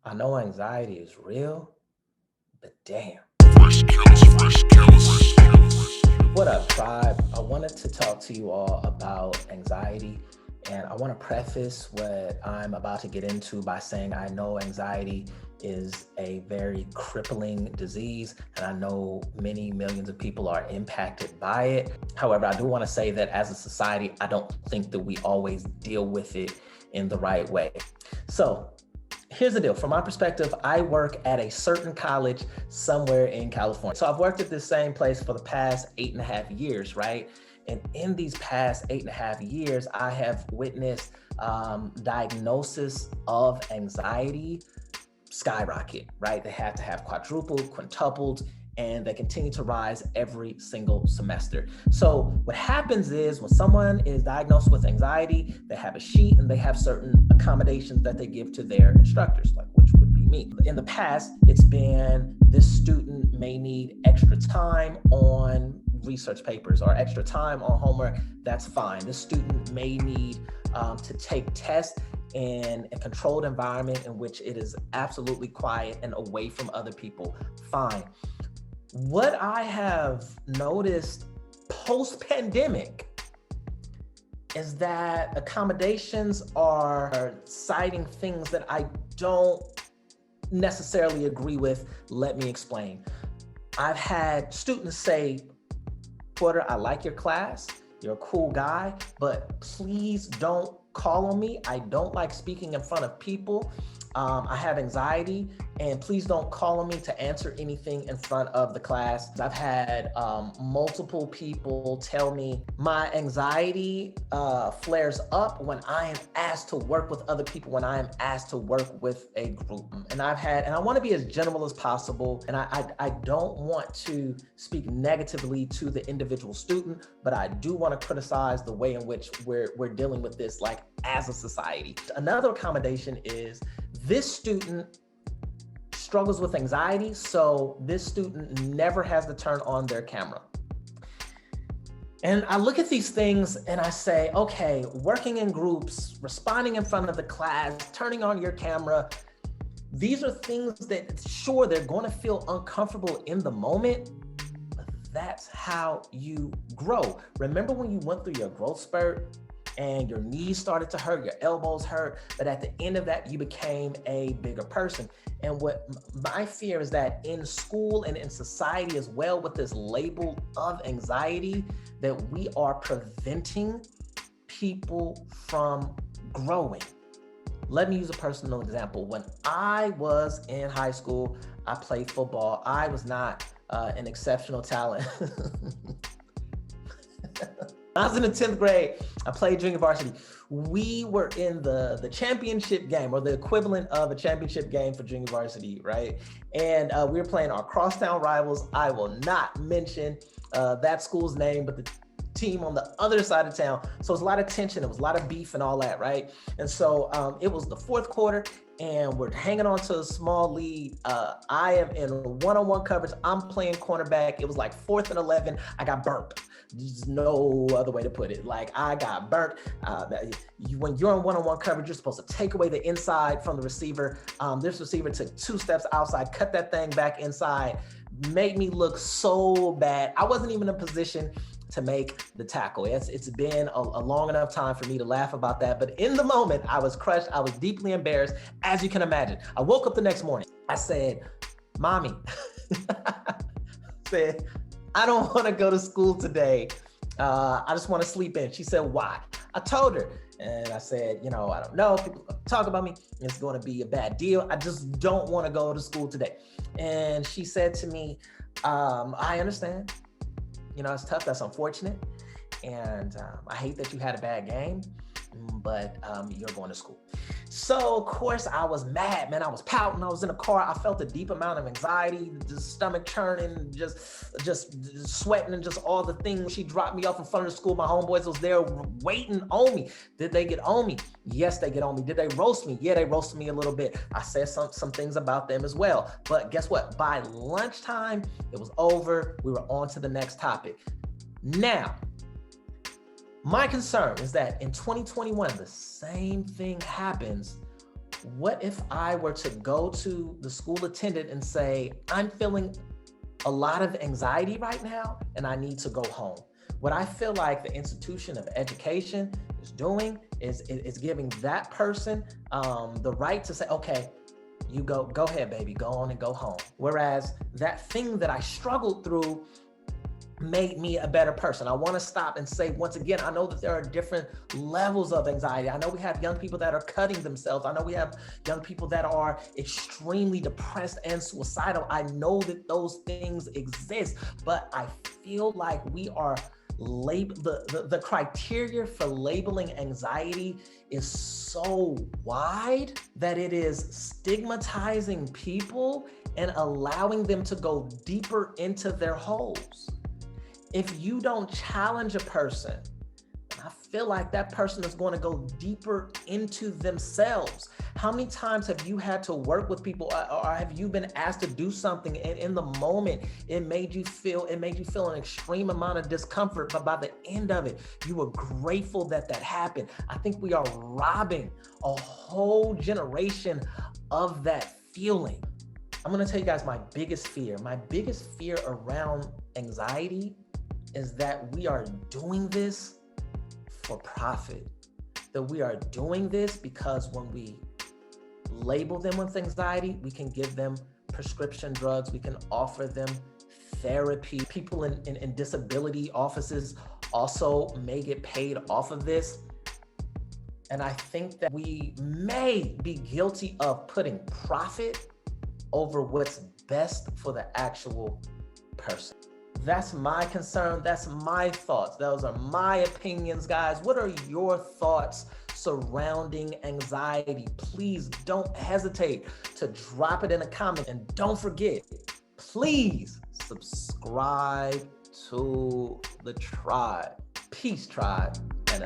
I know anxiety is real, but damn. Fresh killers, fresh killers. What up, tribe? I wanted to talk to you all about anxiety, and I want to preface what I'm about to get into by saying I know anxiety is a very crippling disease, and I know many millions of people are impacted by it. However, I do want to say that as a society, I don't think that we always deal with it in the right way. So, here's the deal. From my perspective, I work at a certain college somewhere in California. So I've worked at this same place for the past 8.5 years, right? And in these past 8.5 years, I have witnessed diagnosis of anxiety skyrocket, right? They have to have quadrupled, quintupled, and they continue to rise every single semester. So what happens is when someone is diagnosed with anxiety, they have a sheet and they have certain accommodations that they give to their instructors, like which would be me. In the past, it's been this student may need extra time on research papers or extra time on homework. That's fine. This student may need to take tests in a controlled environment in which it is absolutely quiet and away from other people. Fine. What I have noticed post-pandemic is that accommodations are citing things that I don't necessarily agree with. Let me explain. I've had students say, Porter, I like your class. You're a cool guy, but please don't call on me. I don't like speaking in front of people. I have anxiety, and please don't call on me to answer anything in front of the class. I've had multiple people tell me my anxiety flares up when I am asked to work with other people, when I am asked to work with a group. And I want to be as general as possible, and I don't want to speak negatively to the individual student, but I do want to criticize the way in which we're dealing with this, like as a society. Another accommodation is this student struggles with anxiety, so this student never has to turn on their camera. And I look at these things and I say, okay, working in groups, responding in front of the class, turning on your camera, these are things that, sure, they're going to feel uncomfortable in the moment, but that's how you grow. Remember when you went through your growth spurt and your knees started to hurt, your elbows hurt, but at the end of that, you became a bigger person. And what my fear is that in school and in society as well, with this label of anxiety, that we are preventing people from growing. Let me use a personal example. When I was in high school, I played football. I was not an exceptional talent. I was in the 10th grade. I played junior varsity. We were in the championship game, or the equivalent of a championship game for junior varsity, right? And we were playing our crosstown rivals. I will not mention that school's name, but the team on the other side of town. So it was a lot of tension. It was a lot of beef and all that, right? And so it was the fourth quarter, and we're hanging on to a small lead. I am in one-on-one coverage. I'm playing cornerback. It was like 4th and 11. I got burnt. There's no other way to put it. Like, I got burnt. When you're on one-on-one coverage, you're supposed to take away the inside from the receiver. This receiver took 2 steps outside, cut that thing back inside, made me look so bad. I wasn't even in a position to make the tackle. It's been a long enough time for me to laugh about that. But in the moment, I was crushed. I was deeply embarrassed, as you can imagine. I woke up the next morning. I said, Mommy, said, I don't want to go to school today. I just want to sleep in. She said, why? I told her. And I said, I don't know. People talk about me. It's going to be a bad deal. I just don't want to go to school today. And she said to me, I understand. It's tough. That's unfortunate. And I hate that you had a bad game, but you're going to school. So, of course, I was mad, man. I was pouting. I was in a car. I felt a deep amount of anxiety, just stomach churning, just sweating, and just all the things. She dropped me off in front of the school. My homeboys was there waiting on me. Did they get on me? Yes, they get on me. Did they roast me? Yeah, they roasted me a little bit. I said some things about them as well. But guess what? By lunchtime, it was over. We were on to the next topic. Now, my concern is that in 2021, the same thing happens What if I were to go to the school attendant and say, I'm feeling a lot of anxiety right now and I need to go home? What I feel like the institution of education is doing is giving that person the right to say, okay, you go ahead, baby, go on and go home. Whereas that thing that I struggled through made me a better person. I want to stop and say, once again, I know that there are different levels of anxiety. I know we have young people that are cutting themselves. I know we have young people that are extremely depressed and suicidal. I know that those things exist, but I feel like we are the criteria for labeling anxiety is so wide that it is stigmatizing people and allowing them to go deeper into their holes. If you don't challenge a person, I feel like that person is going to go deeper into themselves. How many times have you had to work with people, or have you been asked to do something and in the moment it made you feel an extreme amount of discomfort, but by the end of it, you were grateful that that happened? I think we are robbing a whole generation of that feeling. I'm going to tell you guys my biggest fear. My biggest fear around anxiety is that we are doing this for profit, that we are doing this because when we label them with anxiety, we can give them prescription drugs, we can offer them therapy. People in disability offices also may get paid off of this. And I think that we may be guilty of putting profit over what's best for the actual person. That's my concern. That's my thoughts. Those are my opinions, guys. What are your thoughts surrounding anxiety? Please don't hesitate to drop it in a comment. And don't forget, please subscribe to the tribe. Peace, tribe. And